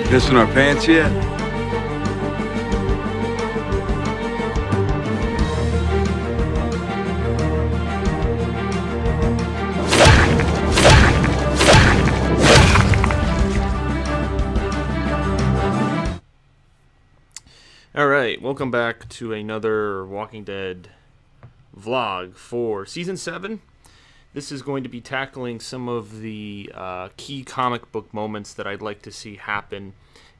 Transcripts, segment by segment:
Pissing our pants yet? Alright, welcome back to another Walking Dead vlog for Season 7. This is going to be tackling some of the key comic book moments that I'd like to see happen,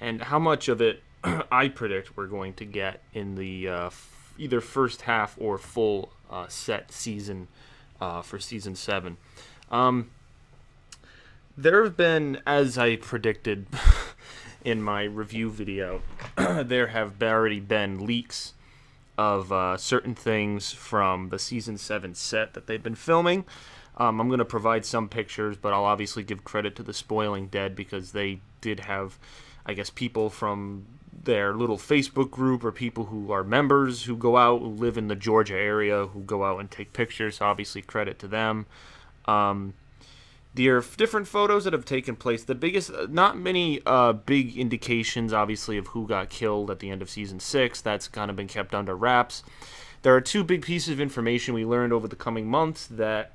and how much of it I predict we're going to get in the either first half or full set season for Season 7. There have been, as I predicted in my review video, there have already been leaks of certain things from the Season 7 set that they've been filming. I'm going to provide some pictures, but I'll obviously give credit to the Spoiling Dead because they did have, I guess, people from their little Facebook group or people who are members who go out, who live in the Georgia area, who go out and take pictures. So obviously credit to them. There are different photos that have taken place. The biggest, not many big indications, obviously, of who got killed at the end of Season 6. That's kind of been kept under wraps. There are two big pieces of information we learned over the coming months that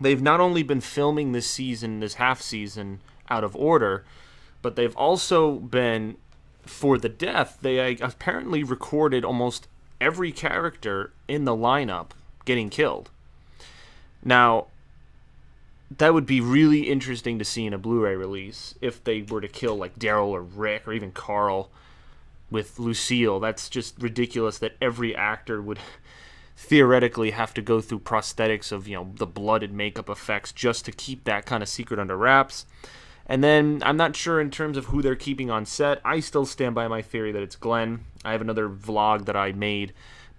they've not only been filming this season, this half season, out of order, but they've also been, for the death, they apparently recorded almost every character in the lineup getting killed. Now, that would be really interesting to see in a Blu-ray release if they were to kill like Daryl or Rick or even Carl with Lucille. That's just ridiculous that every actor would theoretically have to go through prosthetics of, the blood and makeup effects just to keep that kind of secret under wraps. And then I'm not sure in terms of who they're keeping on set. I still stand by my theory that it's Glenn. I have another vlog that I made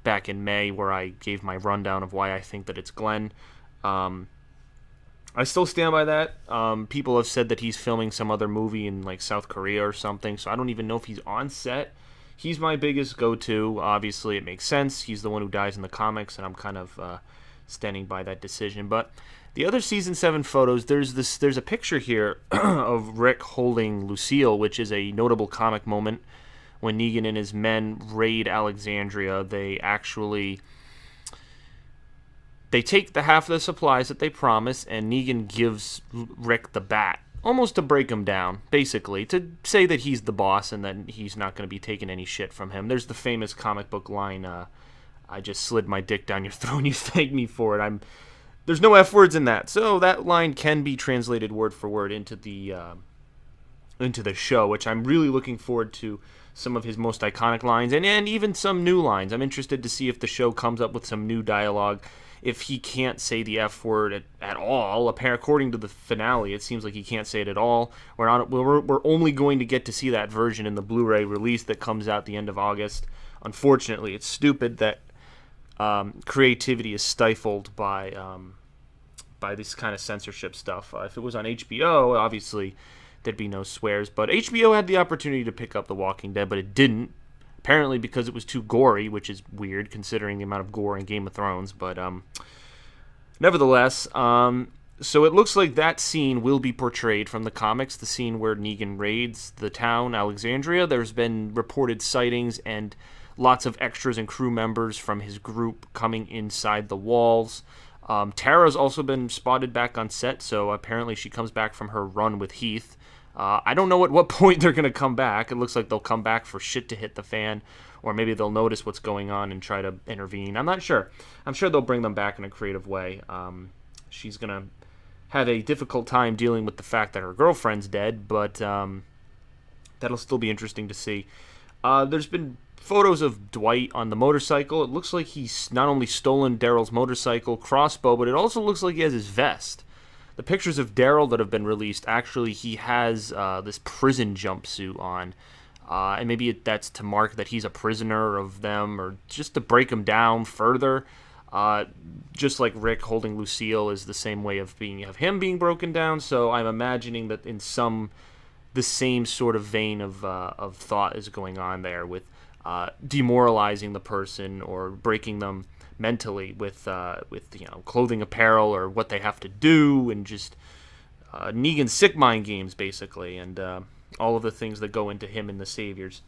back in May where I gave my rundown of why I think that it's Glenn. I still stand by that. People have said that he's filming some other movie in like South Korea or something, so I don't even know if he's on set. He's my biggest go-to. Obviously, it makes sense. He's the one who dies in the comics, and I'm kind of standing by that decision. But the other Season 7 photos, there's a picture here of Rick holding Lucille, which is a notable comic moment. When Negan and his men raid Alexandria, they take the half of the supplies that they promise, and Negan gives Rick the bat, almost to break him down, basically, to say that he's the boss and that he's not going to be taking any shit from him. There's the famous comic book line, I just slid my dick down your throat and you thank me for it. There's no F words in that, so that line can be translated word for word into the show, which I'm really looking forward to. Some of his most iconic lines, and even some new lines. I'm interested to see if the show comes up with some new dialogue. If he can't say the F word at all, according to the finale, it seems like he can't say it at all. We're only going to get to see that version in the Blu-ray release that comes out the end of August. Unfortunately, it's stupid that creativity is stifled by this kind of censorship stuff. If it was on HBO, obviously there'd be no swears. But HBO had the opportunity to pick up The Walking Dead, but it didn't. Apparently because it was too gory, which is weird considering the amount of gore in Game of Thrones. But nevertheless, so it looks like that scene will be portrayed from the comics, the scene where Negan raids the town, Alexandria. There's been reported sightings and lots of extras and crew members from his group coming inside the walls. Tara's also been spotted back on set, so apparently she comes back from her run with Heath. I don't know at what point they're going to come back. It looks like they'll come back for shit to hit the fan, or maybe they'll notice what's going on and try to intervene. I'm not sure. I'm sure they'll bring them back in a creative way. She's going to have a difficult time dealing with the fact that her girlfriend's dead, but that'll still be interesting to see. There's been photos of Dwight on the motorcycle. It looks like he's not only stolen Daryl's motorcycle crossbow, but it also looks like he has his vest. The pictures of Daryl that have been released, actually, he has this prison jumpsuit on. And maybe that's to mark that he's a prisoner of them, or just to break him down further. Just like Rick holding Lucille is the same way of him being broken down. So I'm imagining that in the same sort of vein of thought is going on there with demoralizing the person or breaking them mentally with clothing, apparel, or what they have to do, and just Negan's sick mind games basically. And all of the things that go into him and the Saviors.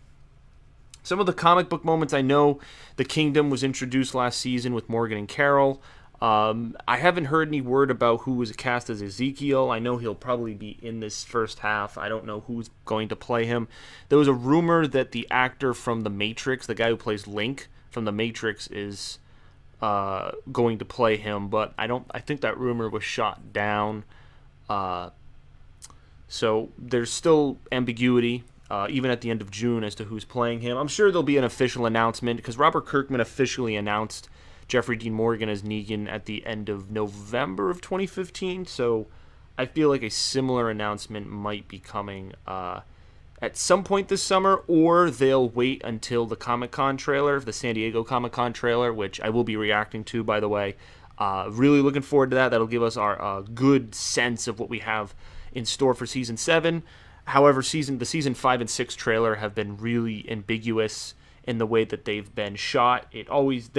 Some of the comic book moments, I know the Kingdom was introduced last season with Morgan and Carol. I haven't heard any word about who was cast as Ezekiel. I know he'll probably be in this first half. I don't know who's going to play him. There was a rumor that the actor from The Matrix, the guy who plays Link from The Matrix, is going to play him, but I think that rumor was shot down. So there's still ambiguity, even at the end of June, as to who's playing him. I'm sure there'll be an official announcement, because Robert Kirkman officially announced Jeffrey Dean Morgan as Negan at the end of November of 2015, so I feel like a similar announcement might be coming at some point this summer, or they'll wait until the Comic-Con trailer, the San Diego Comic-Con trailer, which I will be reacting to, by the way. Really looking forward to that. That'll give us our good sense of what we have in store for Season 7. However, the Season 5 and 6 trailer have been really ambiguous in the way that they've been shot. It always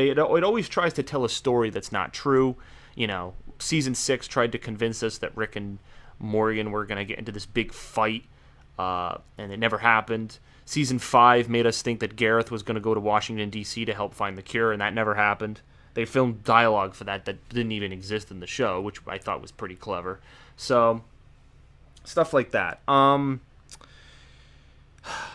tries to tell a story that's not true. Season 6 tried to convince us that Rick and Morgan were going to get into this big fight, and it never happened. Season 5 made us think that Gareth was going to go to Washington, D.C. to help find the cure, and that never happened. They filmed dialogue for that didn't even exist in the show, which I thought was pretty clever. So, stuff like that.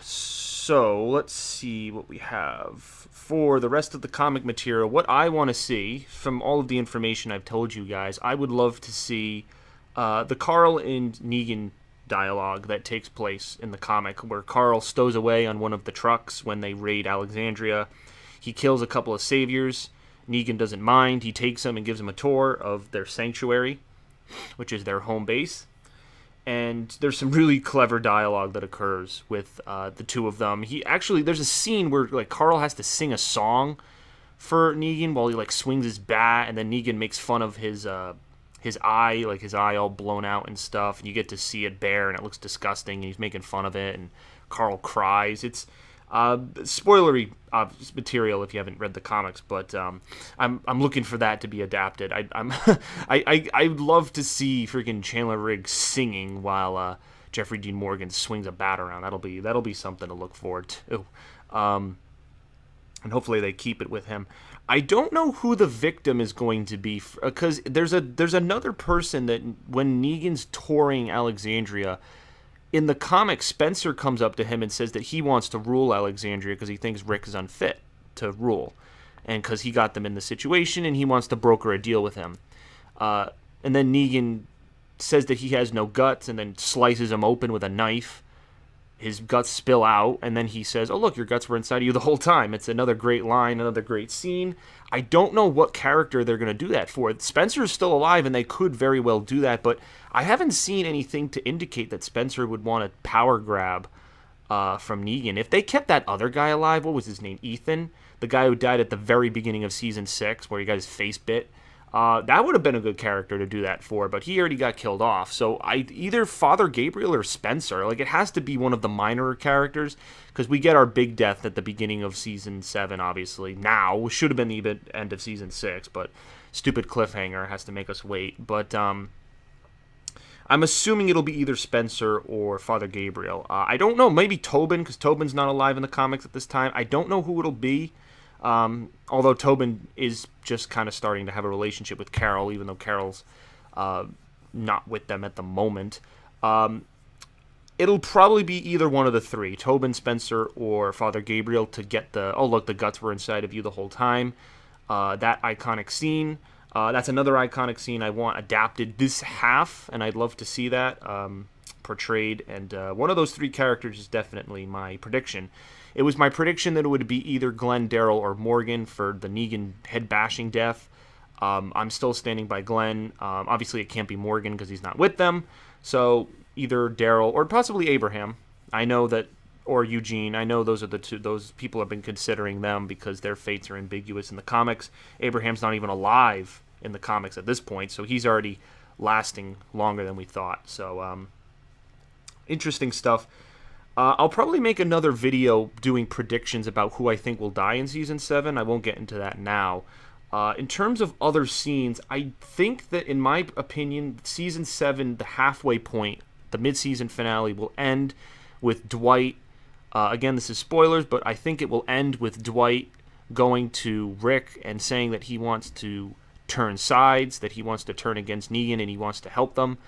So, let's see what we have. For the rest of the comic material, what I want to see, from all of the information I've told you guys, I would love to see the Carl and Negan dialogue that takes place in the comic, where Carl stows away on one of the trucks when they raid Alexandria. He kills a couple of saviors. Negan doesn't mind. He takes them and gives them a tour of their sanctuary, which is their home base. And there's some really clever dialogue that occurs with the two of them. There's a scene where Carl has to sing a song for Negan while he swings his bat, and then Negan makes fun of his eye, his eye all blown out and stuff. And you get to see it bare, and it looks disgusting. And he's making fun of it, and Carl cries. It's spoilery material if you haven't read the comics, but I'm looking for that to be adapted. I'd love to see freaking Chandler Riggs singing while Jeffrey Dean Morgan swings a bat around. That'll be something to look forward to, and hopefully they keep it with him. I don't know who the victim is going to be, because there's another person that when Negan's touring Alexandria. In the comic, Spencer comes up to him and says that he wants to rule Alexandria because he thinks Rick is unfit to rule, and because he got them in the situation and he wants to broker a deal with him. And then Negan says that he has no guts and then slices him open with a knife. His guts spill out, and then he says, "Oh, look, your guts were inside of you the whole time." It's another great line, another great scene. I don't know what character they're going to do that for. Spencer's still alive, and they could very well do that, but I haven't seen anything to indicate that Spencer would want to power grab from Negan. If they kept that other guy alive, what was his name? Ethan? The guy who died at the very beginning of Season 6, where he got his face bit. That would have been a good character to do that for, but he already got killed off. So either Father Gabriel or Spencer. It has to be one of the minor characters, because we get our big death at the beginning of Season 7, obviously. Now, should have been the end of Season 6, but stupid cliffhanger has to make us wait. But I'm assuming it'll be either Spencer or Father Gabriel. I don't know, maybe Tobin, because Tobin's not alive in the comics at this time. I don't know who it'll be. Although Tobin is just kind of starting to have a relationship with Carol, even though Carol's not with them at the moment. It'll probably be either one of the three, Tobin, Spencer, or Father Gabriel, to get the guts were inside of you the whole time. That iconic scene. That's another iconic scene I want adapted this half, and I'd love to see that portrayed. And one of those three characters is definitely my prediction. It was my prediction that it would be either Glenn, Daryl, or Morgan for the Negan head-bashing death. I'm still standing by Glenn. Obviously, it can't be Morgan because he's not with them. So either Daryl or possibly Abraham. I know that, or Eugene. I know those are the two. Those people have been considering them because their fates are ambiguous in the comics. Abraham's not even alive in the comics at this point, so he's already lasting longer than we thought. So interesting stuff. I'll probably make another video doing predictions about who I think will die in Season 7. I won't get into that now. In terms of other scenes, I think that, in my opinion, Season 7, the halfway point, the mid-season finale, will end with Dwight. Again, this is spoilers, but I think it will end with Dwight going to Rick and saying that he wants to turn sides, that he wants to turn against Negan, and he wants to help them.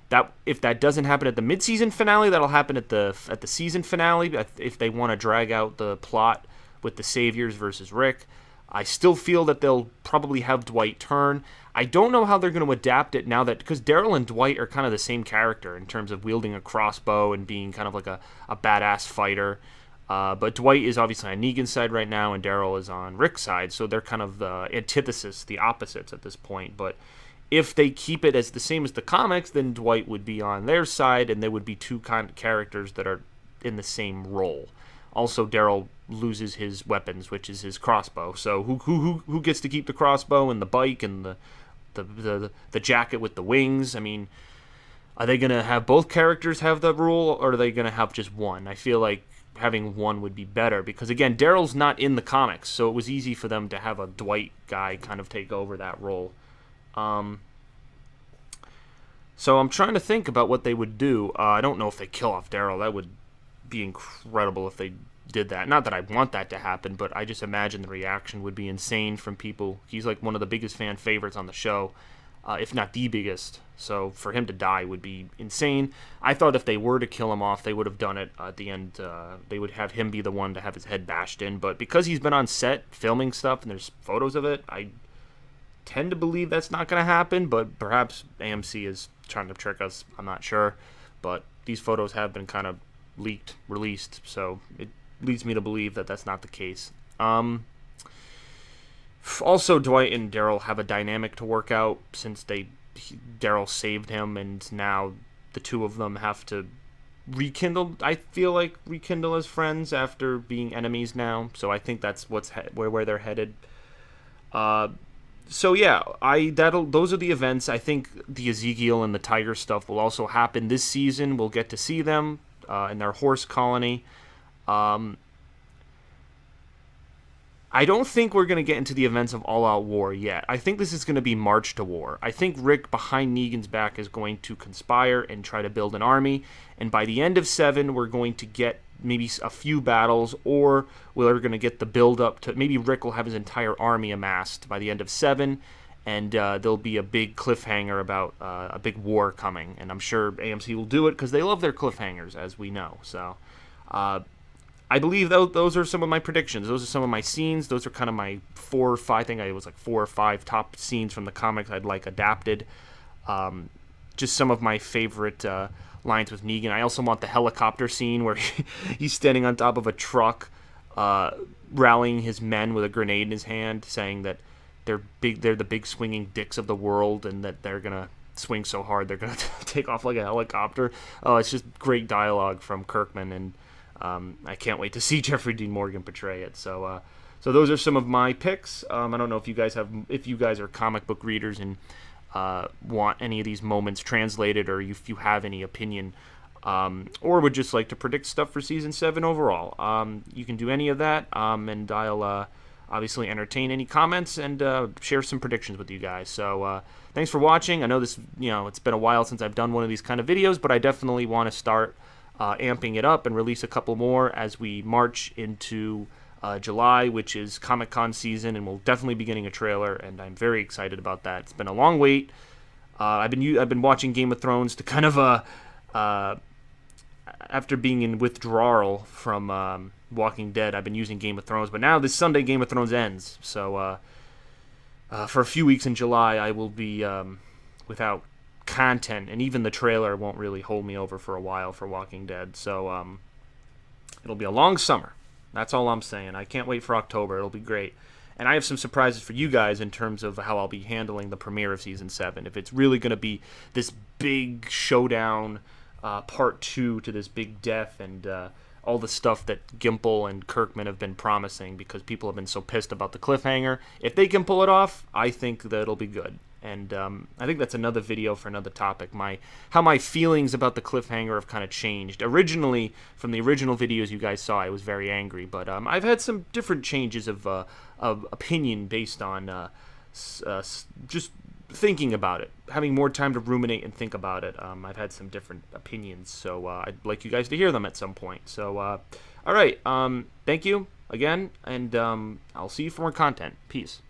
That if that doesn't happen at the mid-season finale, that'll happen at the season finale. If they want to drag out the plot with the Saviors versus Rick, I still feel that they'll probably have Dwight turn. I don't know how they're going to adapt it now that, because Daryl and Dwight are kind of the same character in terms of wielding a crossbow and being kind of like a badass fighter. But Dwight is obviously on Negan's side right now, and Daryl is on Rick's side, so they're kind of the antithesis, the opposites at this point. But if they keep it as the same as the comics, then Dwight would be on their side, and there would be two kind of characters that are in the same role. Also, Daryl loses his weapons, which is his crossbow. So who gets to keep the crossbow and the bike and the jacket with the wings? I mean, are they gonna have both characters have the rule, or are they gonna have just one? I feel like having one would be better because, again, Daryl's not in the comics, so it was easy for them to have a Dwight guy kind of take over that role. So I'm trying to think about what they would do. I don't know if they kill off Daryl. That would be incredible if they did that. Not that I want that to happen, but I just imagine the reaction would be insane from people. He's like one of the biggest fan favorites on the show, if not the biggest. So for him to die would be insane. I thought if they were to kill him off, they would have done it at the end. They would have him be the one to have his head bashed in. But because he's been on set filming stuff and there's photos of it, I tend to believe that's not going to happen. But perhaps AMC is trying to trick us. I'm not sure. But these photos have been kind of leaked, released. So it leads me to believe that that's not the case. Also, Dwight and Daryl have a dynamic to work out since Daryl saved him, and now the two of them have to rekindle. I feel like rekindle as friends after being enemies now. So I think that's where they're headed. So yeah, those are the events. I think the Ezekiel and the Tiger stuff will also happen this season. We'll get to see them in their horse colony. I don't think we're going to get into the events of All Out War yet. I think this is going to be March to War. I think Rick, behind Negan's back, is going to conspire and try to build an army. And by the end of 7, we're going to get maybe a few battles, or we're going to get the build-up to... Maybe Rick will have his entire army amassed by the end of 7, and there'll be a big cliffhanger about a big war coming. And I'm sure AMC will do it because they love their cliffhangers, as we know. So... I believe those are some of my predictions. Those are some of my scenes. Those are kind of my 4 or 5. I think it was like 4 or 5 top scenes from the comics I'd like adapted. Just some of my favorite lines with Negan. I also want the helicopter scene where he's standing on top of a truck, rallying his men with a grenade in his hand, saying that they're the big swinging dicks of the world, and that they're gonna swing so hard they're gonna take off like a helicopter. Oh, it's just great dialogue from Kirkman, and I can't wait to see Jeffrey Dean Morgan portray it. So those are some of my picks. I don't know if you guys are comic book readers and want any of these moments translated, or if you have any opinion, or would just like to predict stuff for season 7 overall. You can do any of that, and I'll obviously entertain any comments and share some predictions with you guys. So thanks for watching. I know this, it's been a while since I've done one of these kind of videos, but I definitely want to start amping it up and release a couple more as we march into July, which is Comic-Con season, and we'll definitely be getting a trailer, and I'm very excited about that. It's been a long wait. I've been watching Game of Thrones to kind of after being in withdrawal from Walking Dead. I've been using Game of Thrones, but now this Sunday Game of Thrones ends, so for a few weeks in July I will be without content, and even the trailer won't really hold me over for a while for Walking Dead. So it'll be a long summer. That's all I'm saying. I can't wait for October. It'll be great. And I have some surprises for you guys in terms of how I'll be handling the premiere of season 7. If it's really going to be this big showdown, part 2 to this big death, and all the stuff that Gimple and Kirkman have been promising, because people have been so pissed about the cliffhanger. If they can pull it off, I think that it'll be good. And I think that's another video for another topic. How my feelings about the cliffhanger have kind of changed. Originally, from the original videos you guys saw, I was very angry, but I've had some different changes of opinion based on just thinking about it, having more time to ruminate and think about it. I've had some different opinions, so I'd like you guys to hear them at some point. So, all right, thank you again, and I'll see you for more content. Peace.